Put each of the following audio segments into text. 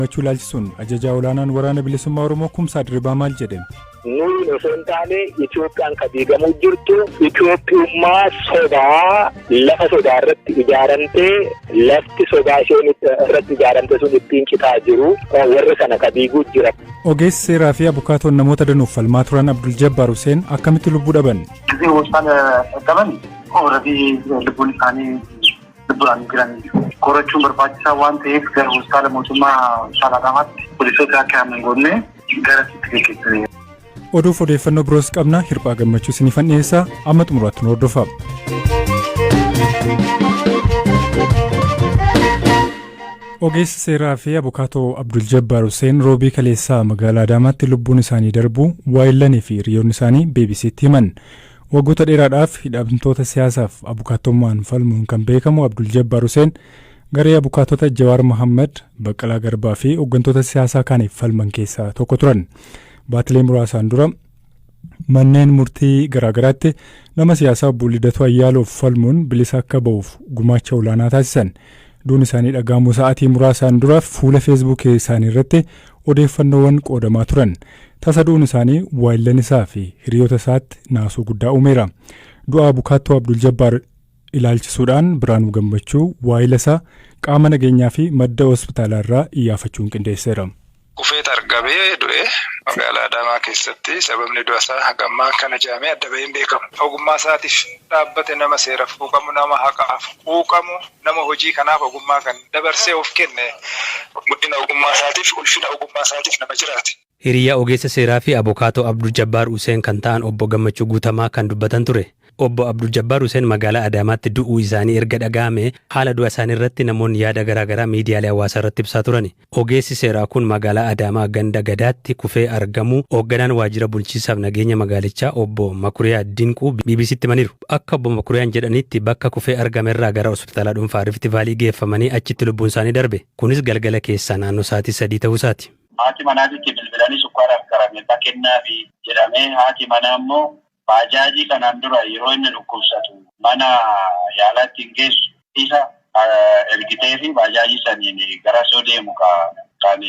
Machuu laalchisuun ajajaa olaanaan waraana bilisummaa Oromoo Kumsaa Dirribaa maal jedhame? Nuyi osoo hin taane Itoophiyaan kan diigamuu jirtu Itoophiyummaa sodaa lafa sodaa irratti ijaaramtee lafti sodaa isheen irratti ijaaramte sun ittiin citaa jiru warra sana kan diiguu jira. Ogeessi seeraa fi abukaatoon namoota danuuf falmaa turan Abdul Jabbaar Huseen akkamitti lubbuu dhaban? Qaban ooradii lubbuun isaanii lubbuudhaan jiran qorachuun barbaachisaa waan ta'eef gara hospitaala mootummaa Shaalaamaatti poolisoota akka hin goone gara itti geessanii. Oduuf odeeffannoo biroos qabna hirphaa gammachuu sinifan dhiyeessaa amma xumuraatti nu hordofaa. Ogeessi seeraa fi abukaatoo Abdul Jabbaar Huseen roobii kaleessaa magaalaa Adaamaatti lubbuun isaanii darbuu waayillanii fi hiriyoonni isaanii BBC'tti himan. Waggoota dheeraadhaaf hidhamtoota siyaasaaf abukaatommaan falmuun kan beekamu Abdul Jabbaar Huseen garee abukaatota Jawaar Mohaammed, Baqqalaa Garbaa fi hooggantoota siyaasaa kaaniif falman keessaa tokko turan. Baatilee muraasaan dura manneen murtii garaagaraatti nama siyaasaa Obbo Lidatu Ayyaaloof falmuun bilisa akka ba'uuf gumaacha olaanaa taasisan. Duun isaanii dhagahamuu sa'aatii muraasaan dura fuula feesbuukii isaanii irratti odeeffannoowwan qoodamaa turan. Tasa duun isaanii waayillan isaa fi hiriyoota isaatti naasuu guddaa uumeera. Du'a abukaatoo Abdul Jabbaar ilaalchisuudhaan Biraanuu Gammachuu waayila isaa qaama nageenyaa fi madda hospitaalaa irraa iyyaafachuun qindeesseera. Kufeet argamee du'e magaalaa Adaamaa keessatti sababni du'a isaa hagammaa kana jaamee adda baheen beekamu. Ogummaa isaatiif dhaabbate nama seeraaf quuqamu, nama haqaaf quuqamu, nama hojii kanaaf ogummaa kan dabarsee of kenne guddina ogummaa isaatiif ulfina ogummaa isaatiif nama jiraate. Hiriyaa ogeessa seeraa fi abukaatoo Abdul Jabbaar Huseen kan ta'an obbo Gammachuu Guutamaa kan dubbatan ture. Obbo Abdul Jabbaar Huseen magaalaa Adaamaatti du'uu isaanii erga dhaga'ame haala du'a isaanii irratti namoonni yaada garaagaraa miidiyaalee hawaasaa irratti ibsaa turani. Ogeessi seeraa kun magaalaa Adaamaa ganda gadaatti kufee argamu hoogganaan waajjira bulchiinsaaf nageenya magaalichaa obbo Makuriyaa Dinquu BBC'tti himaniiru. Akka obbo Makuriyaan jedhanitti bakka kufee argame irraa gara hospitaala dhuunfaa Rift Vaalii geeffamanii achitti lubbuun isaanii darbe. Kunis galgala keessaa naannoo sa'aatii 3 ta'uu isaati. Haati manaatitti bilbilanii sukkaaraaf qaramee kennaafi jedhamee haati manaa immoo baajaajii kanaan dura yeroo inni dhukkubsatu mana yaalaatti hin geessu isa ergitee fi baajaajii saniin gara soo deemu kan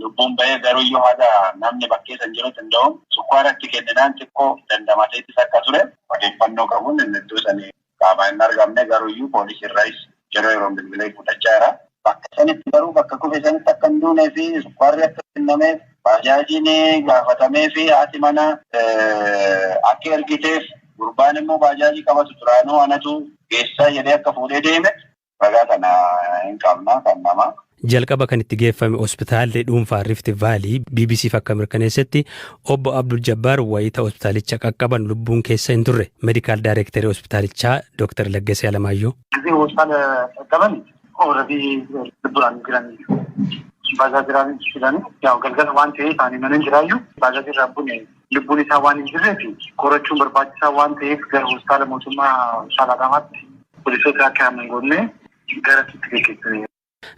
lubbuun bahee garuu yoo haala namni bakkee san jiru danda'u sukkaaratti kenninaan xiqqoo dandamateettis akka ture odeeffannoo qabuun iddoo sanii qaamaa hin argamne garuu poolisii irraas yeroo bilbilee fudhachaa jira. Bakka sanitti garuu bakka kufe sanitti akka hin duunee fi sukkaarri akka kennameef baajaajiin gaafatamee fi haati mana akka ergiteef gurbaan immoo baajaajii qabatu turaanoo anatu geessaa jedhee akka fuudhee deeme ragaa kana hin qabna kan nama. Jalqaba kan itti geeffame hospitaalli dhuunfaa Rift Vaalii BBC'f akka mirkaneessetti obbo Abdul Jabbaar wayita hospitaalicha qaqqaban lubbuun keessa hin turre. Meedikaal daayirektarii hospitaalichaa Dr. Laggasee Alamaayyoo. Hospitaala qaqqaban ooradii lubbuudhaan jiran baajaajiiraan jiran galgala waan ta'eef isaanii mana hin jiraayyuu baajaajiirraa lubbuun isaa waan hin jirreef qorachuun barbaachisaa waan ta'eef gara hospitaala mootummaa Shaalaamaatti poolisoota akka hin goone gara itti geessanii.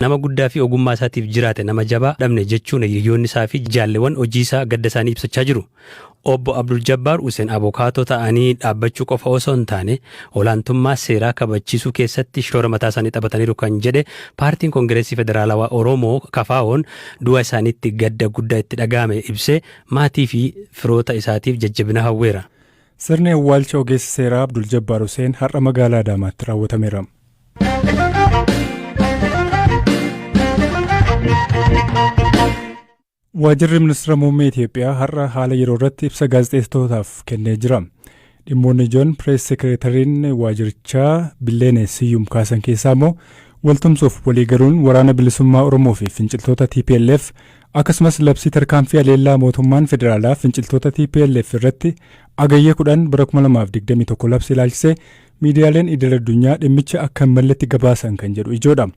Nama guddaa fi ogummaa isaatiif jiraate nama jabaa dhabne jechuun hiriyoonni isaa fi jaalleewwan hojii isaa gadda isaanii ibsachaa jiru. Obbo Abdul Jabbaar Huseen abukaatoo ta'anii dhaabbachuu qofa osoo hin taane olaantummaa seeraa kabachiisuu keessatti shoora mataa isaanii taphataniiru kan jedhe paartiin Koongireesii Federaalawaa Oromoo KFO'n du'a isaaniitti gadda guddaa itti dhaga'ame ibsee maatii fi firoota isaatiif jajjabina hawweera. Sirni awwaalcha ogeessa seeraa Abdul Jabbaar Huseen har'a magaalaa Adaamaatti raawwatameera. Waajjirri ministeera muummee Itoophiyaa har'a haala yeroo irratti ibsa gaazexeessitootaaf kennee jira. Dhimmoonni ijoon pirees sekeretariin waajjirichaa Billeenee Siyyum kaasan keessaa immoo waltumsuuf waliigaluun waraana bilisummaa Oromoo fi finciltoota TPLF akkasumas labsii tarkaanfii aleellaa mootummaan federaalaa finciltoota TPLF irratti agayya 10 bara 2021 labsii ilaalchisee miidiyaaleen idil addunyaa dhimmicha akka hin malletti gabaasan kan jedhu ijoodha.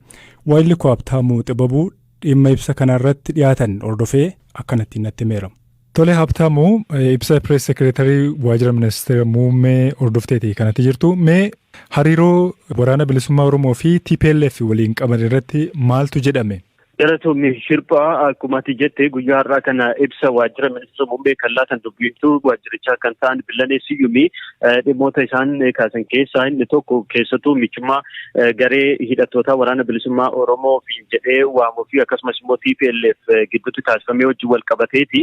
Waayilli koo Habtaamuu Xibabuu dhimma ibsa kanarratti dhiyaatan hordofee akkanatti natti himeera. Tole Habtaamuu ibsa pirees sekeretaarii waajjira ministeera muummee hordofteeti kanatti jirtu. Mee hariiroo waraana bilisummaa Oromoo fi TPLF waliin qaban irratti maaltu jedhame? Galatoomii shirphaa akkuma ati jette guyyaa har'aa kana ibsa waajjira ministeera muummee kan laatan dubbiftuu waajjirichaa kan ta'an Billanee Siyyumii dhimmoota isaan kaasan keessaa inni tokko keessattuu michummaa garee hidhattoota waraana bilisummaa Oromoo fi jedhee waamuu fi akkasumas immoo TPLF gidduutti taasifamee wajjin wal qabateeti.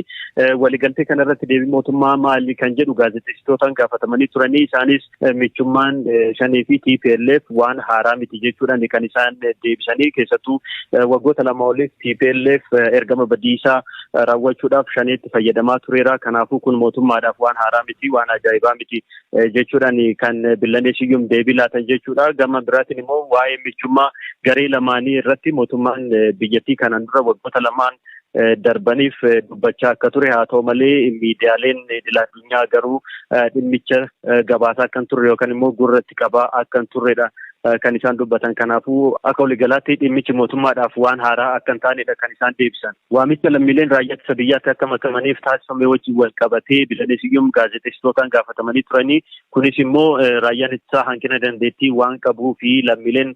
Waliigaltee kanarratti deebii mootummaa maali kan jedhu gaazexeessitootaan gaafatamanii turanii isaanis michummaan shanii fi TPLF waan haaraa miti jechuudhaan kan isaan deebisanii keessattuu waggoota lama oliif TPLF ergama badiisaa raawwachuudhaaf shaneetti fayyadamaa tureera. Kanaafuu kun mootummaadhaaf waan haaraa miti waan ajaa'ibaa miti jechuudhaan kan Billanee Siyyum deebii laatan jechuudha. Gama biraatiin immoo waa'ee michummaa garee lamaanii irratti mootummaan biyyattii kanaan dura waggoota lamaan darbaniif dubbachaa akka ture haa ta'u malee miidiyaaleen idil-addunyaa garuu dhimmicha gabaasaa akka hin turre yookaan immoo gurratti qabaa akka hin turredha kan isaan dubbatan. Kanaafuu akka waliigalaatti dhimmichi mootummaadhaaf waan haaraa akka hin taanedha kan isaan deebisan. Waamicha lammiileen raayyaa ittisa biyyaatti akka makamaniif taasifame wajjin wal qabatee Billanee Siyyum gaazexeessitootaan gaafatamanii turanii kunis immoo raayyaan ittisaa hanqina dandeettii waan qabuu fi lammiileen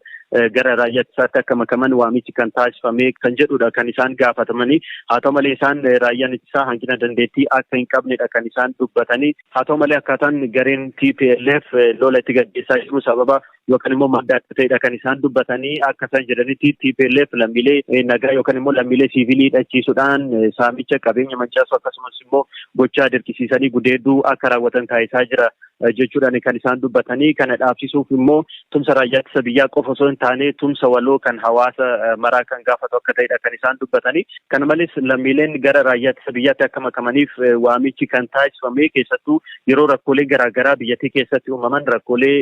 gara raayyaa ittisaatti akka makaman waamichi kan taasifame kan jedhudha kan isaan gaafatamanii. Haa ta'u malee isaan raayyaan ittisaa hanqina dandeettii akka hin qabnedha kan isaan dubbatanii. Haa ta'u malee akkaataan gareen TPLF lola itti gaggeessaa jiru sababa yookaan immoo madda adda ta'edha kan isaan dubbatanii. Akka isaan jedhanitti TPLF lammiilee nagaa yookaan immoo lammiilee siivilii hidhachiisuudhaan saamicha qabeenya mancaasu akkasumas immoo gochaa dirqisiisanii gudeedduu akka raawwatan taasisaa jira jechuudhaan kan isaan dubbatanii. Kana dhaabsisuuf immoo tumsa raayyaa ittisa biyyaa qofa osoo hin taane tumsa waloo kan hawaasa maraa kan gaafatu akka ta'edha kan isaan dubbatanii. Kana malees lammiileen gara raayyaa ittisa biyyaatti akka makamaniif waamichi kan taasifame keessattuu yeroo rakkoolee garaagaraa biyyattii keessatti uumaman rakkoolee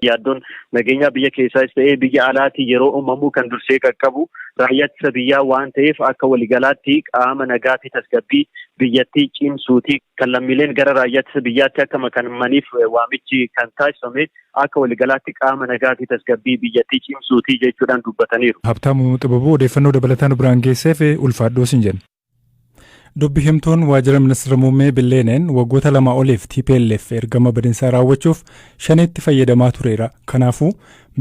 yaaddoon nageenyaa biyya keessaas ta'ee biyya alaatti yeroo uumamu kan dursee qaqqabu raayyaa ittisa biyyaa waan ta'eef akka waliigalaatti qaama nagaa fi tasgabbii biyyattii cimsuuti kan lammiileen gara raayyaa ittisa biyyaatti akka makamaniif waamichi kan taasifame akka waliigalaatti qaama nagaa fi tasgabbii biyyattii cimsuuti jechuudhaan dubbataniiru. Habtaamuu Xibabuu odeeffannoo dabalataan biraan geesseef ulfaadhoo siin jenna. Dubbi himtuun waajjira ministeera muummee Billaneen waggoota lama oliif TPLF ergama badinsaa raawwachuuf shaneetti fayyadamaa tureera. Kanaafuu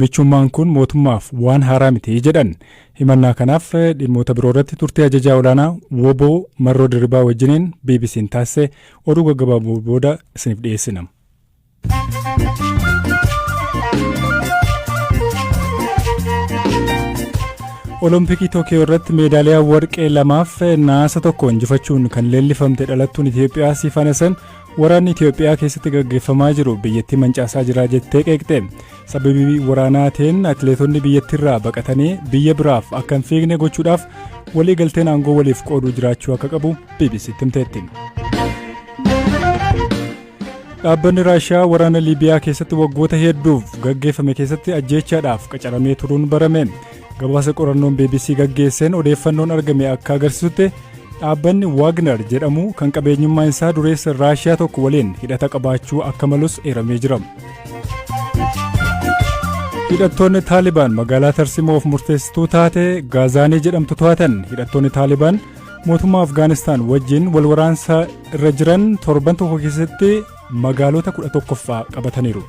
michummaan kun mootummaaf waan haaraa miti jedhan. Himannaa kanaaf dhimmoota biroo irratti turtii ajajaa olaanaa WBO Marroo Dirribaa wajjiniin BBC'n taasise oduu gaggabaabuu booda isiniif dhiyeessina. Olompikii Tookiyoo irratti meedaaliyaa warqee lamaaf naasa tokko injifachuun kan leellifamte dhalattuun Itoophiyaa Siifan Hasan waraanni Itoophiyaa keessatti gaggeeffamaa jiru biyyattii mancaasaa jira jettee qeeqxe. Sababii waraanaatiin atileetonni biyyattiirraa baqatanii biyya biraaf akka hin fiigne gochuudhaaf waliigalteen aangoo waliif qooduu jiraachuu akka qabu BBC'tti himteetti. Dhaabbanni Raashiyaa waraana Liibiyaa keessatti waggoota hedduuf gaggeeffame keessatti ajjeechaadhaaf qacaramee turuun barame. Gabaasa qorannoon BBC gaggeesseen odeeffannoon argame akka agarsiisutti dhaabbanni Wagner jedhamu kan qabeenyummaan isaa dureessa Raashiyaa tokko waliin hidhata qabaachuu akka malus eeramee jira. Hidhattoonni Taalibaan magaalaa Tarsimoof murteessituu taate Gaazaanii jedhamtu to'atan. Hidhattoonni Taalibaan mootummaa Afgaanistaan wajjin wal waraansa irra jiran torban tokko keessatti magaalota 11ffaa qabataniiru.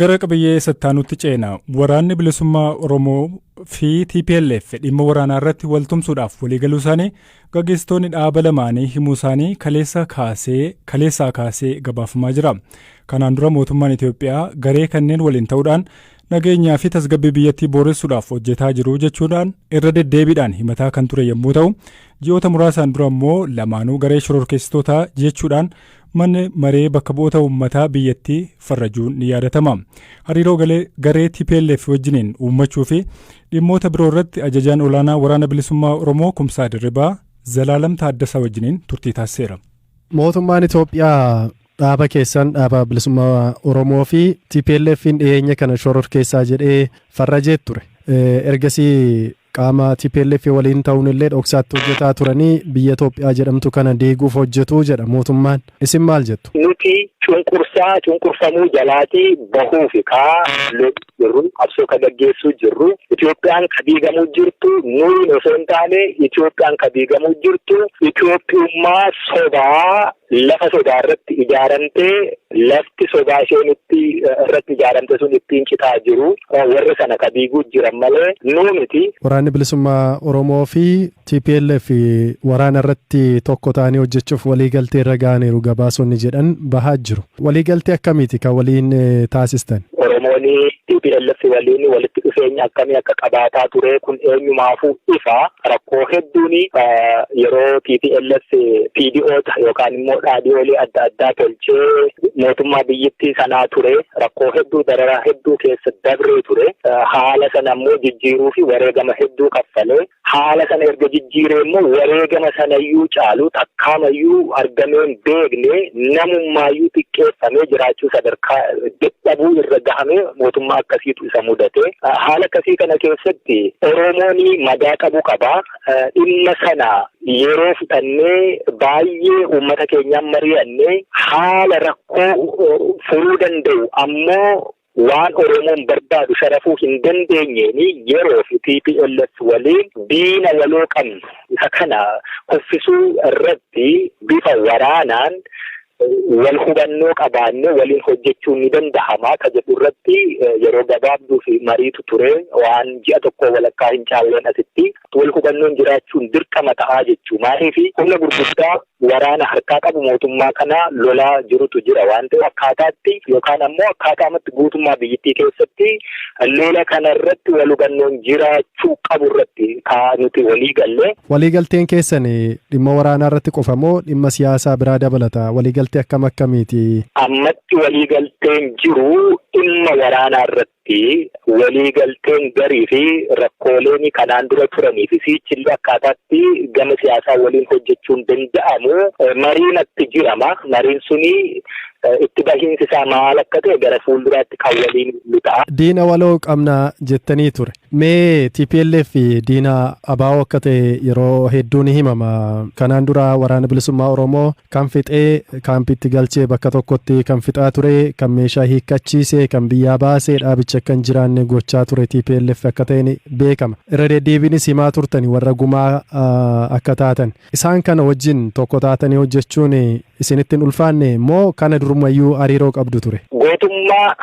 Gara qabiyyee sattaanutti ceena. Waraanni bilisummaa Oromoo fi TPLF dhimma waraanaa irratti waltumsuudhaaf waliigaluu isaanii gaggeessitoonni dhaaba lamaanii himuu isaanii kaleessaa kaasee gabaafamaa jira. Kanaan dura mootummaan Itoophiyaa garee kanneen waliin ta'uudhaan nageenyaa fi tasgabbii biyyattii booressuudhaaf hojjetaa jiru jechuudhaan irra deddeebiidhaan himataa kan ture yommuu ta'u, ji'oota muraasaan dura immoo lamaanuu garee shororkeessitootaa jechuudhaan manni maree bakka bu'oota uummataa biyyattii farrajuun ni yaadatama. Hariiroo garee TPLF wajjiniin uummachuu fi dhimmoota biroo irratti ajajaan olaanaa waraana bilisummaa Oromoo Kumsaa Dirribaa Zalaalam Taaddasaa wajjiniin turtii taasiseera. Mootummaan Itoophiyaa dhaaba keessan dhaaba bilisummaa Oromoo fi TPLF'n dhiyeenya kana shororkeessaa jedhee farrajee ture. Ergasii qaama TPLF waliin ta'uun illee dhoksaatti hojjetaa turanii biyya Itoophiyaa jedhamtu kana deeguuf hojjetuu jedha mootummaan. Isin maal jettu? Nuti cunqurfamuu jalaatii bahuufi jirru qabsoo ka gaggeessuu jirru Itoophiyaan ka diigamuu jirtu nuyi osoo hin taane Itoophiyaan ka diigamuu jirtu Itoophiyummaa sobaa lafa sodaa irratti ijaaramtee lafti sodaa isheen irratti ijaaramte sun ittiin citaa jiru warra sana ka diiguu jiran malee nuu miti. Waraanni bilisummaa Oromoo fi TPLF waraana irratti tokko ta'anii hojjechuuf waliigaltee irra ga'aniiru gabaasonni jedhan bahaa jiru. Waliigaltee akkamiiti kan waliin taasistan? Oromooni TPLF waliin walitti dhufeenya akkamii akka qabaataa ture kun eenyumaafuu ifa rakkoo hedduun yeroo TPLF PDO'ta yookaan immoo dhaadhiyoolee adda addaa tolchee mootummaa biyyattii sanaa ture rakkoo hedduu dararaa hedduu keessa dabree ture haala sana immoo jijjiiruu fi wareegama hedduu kaffalee haala sana erga jijjiiree immoo wareegama sanayyuu caalu takkaamayyuu argameen beekne namummaayyuu xiqqeeffamee jiraachuu sadarkaa dadhabuu irra gahamee mootummaa akkasiitu isa mudate haala akkasii kana keessatti Oromoon madaa qabu qaba dhimma sana yeroo fudhannee baay'ee uummata keenyaan mari'annee haala rakkoo furuu danda'u ammoo waan Oromoon barbaadu sharafuu hin dandeenyeeni yeroo fi TPLF waliin diina waloo qabnu isa kana kuffisuu irratti bifa waraanaan wal hubannoo qabaannee waliin hojjechuun ni danda'ama ka jedhu irratti yeroo gabaabduu fi mariitu ture waan ji'a tokko walakkaa hin caalleen asitti wal hubannoon jiraachuun dirqama ta'aa jechuu maaliif humna gurguddaa waraana harkaa qabu mootummaa kana lolaa jirutu jira waan ta'eef akkaataatti yookaan ammoo akkaataamatti guutummaa biyyattii keessatti lola kana irratti wal hubannoon jiraachuu qabu irratti nuti walii galle. Waliigalteen keessan dhimma waraanaa irratti qofa moo dhimma siyaasaa biraa dabalata? Waliigalteen akkamiiti? Ammatti waliigalteen jiru dhimma waraanaa irratti waliigalteen garii fi rakkooleen kanaan dura turanii fi sichillee akkaataatti gama siyaasaa waliin hojjechuun danda'amu mariinatti jirama. Mariin suni itti bahiinsi isaa maal akka ta'e gara fuulduraatti kan waliin ni ta'a. Diina waloo qabna jettanii ture. Mee TPLF diina abaa'oo akka ta'e yeroo hedduu ni himama. Kanaan dura waraana bilisummaa Oromoo kan fixee kaampiitti galchee bakka tokkotti kan fixaa ture, kan meeshaa hiikkachiise, kan biyyaa baasee dhaabicha kan jiraanne gochaa ture TPLF akka ta'e beekama. Irra deddeebiinis himaa turtani warra gumaa akka taatan. Isaan kana wajjin tokko taatanii hojjechuun isinitti hin ulfaanne moo kana durumayyuu hariiroo qabdu ture? Gootummaa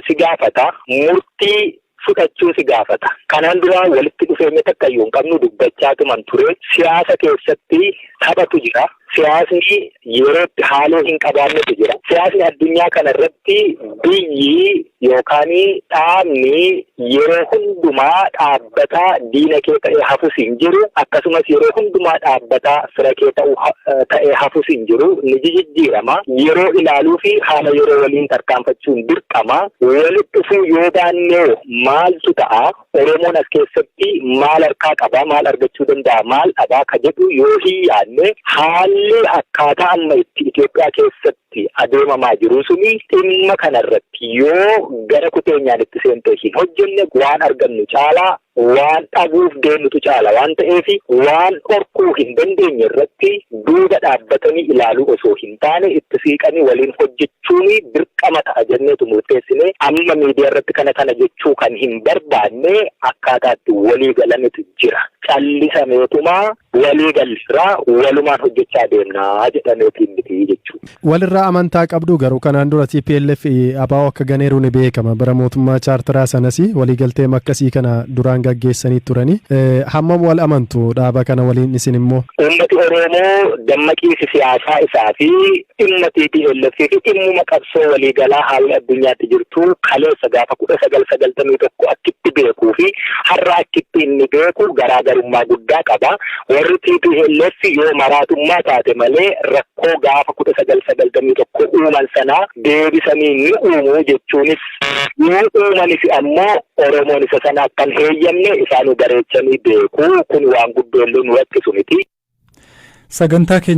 si gaafata, murtii fudhachuu si gaafata. Kanaan dura walitti dhufeenya takkayyuu hin qabnu dubbachaa tuman ture. Siyaasa keessatti taphatu jira. Siyaasni yerootti haaloo hin qabaannetu jira. Siyaasni addunyaa kana irratti biyyi yookaan dhaabni yeroo hundumaa dhaabbataa diina kee ta'ee hafus hin jiru. Akkasumas yeroo hundumaa dhaabbataa fira kee ta'ee hafus hin jiru. Ni jijjiirama. Yeroo ilaaluu fi haala yeroo waliin tarkaanfachuun dirqama. Walitti dhufuu yoo baannee maaltu ta'a? Oromoon as keessatti maal harkaa qaba? Maal argachuu danda'a? Maal dhabaa ka jedhu yoo hin yaadne haalli akkaataa amma itti Itoophiyaa keessatti adeemamaa jiru suni dhimma kanarratti yoo gara kuteenyaan itti seentee hin hojjenne waan argannu caalaa waan dhabuuf deemnutu caala waan ta'eef waan dhorkuu hin dandeenye irratti duuba dhaabbatanii ilaaluu osoo hin taane itti siiqanii waliin hojjechuun dirqama ta'a jenneetu murteessine amma miidiyaa irratti kana jechuu kan hin barbaanne akkaataatti walii galametu jira. Callisameetumaa walii galirraa walumaan hojjechaa deemnaa jedhameetiin miti jechuudha. Walirraa amantaa qabdu garuu kanaan dura TPLF abaa'oo akka ganeeru ni beekama. Bara mootummaa chaartaraa sanas waliigaltee akkasii kana duraan gaggeessanii turani. Hammam wal amantu dhaaba kana waliin isin immoo? Uummati Oromoo dammaqiinsi siyaasaa isaa fi dhimma TPLF fi dhimmuma qabsoo waliigalaa haalli addunyaatti jirtu kaleessa gaafa 1991 akkitti beekuu fi har'a akkitti inni beeku garaagarummaa guddaa qaba. Warri TPLF yoo maraatummaa taate malee rakkoo gaafa 1991 uuman sanaa deebisanii ni uumuu jechuunis yoo uumanis ammoo Oromoon isa sana akkan heeyyamne isaanuu bareechanii beeku kun waan guddoollee nu rakkisu miti. Sagantaa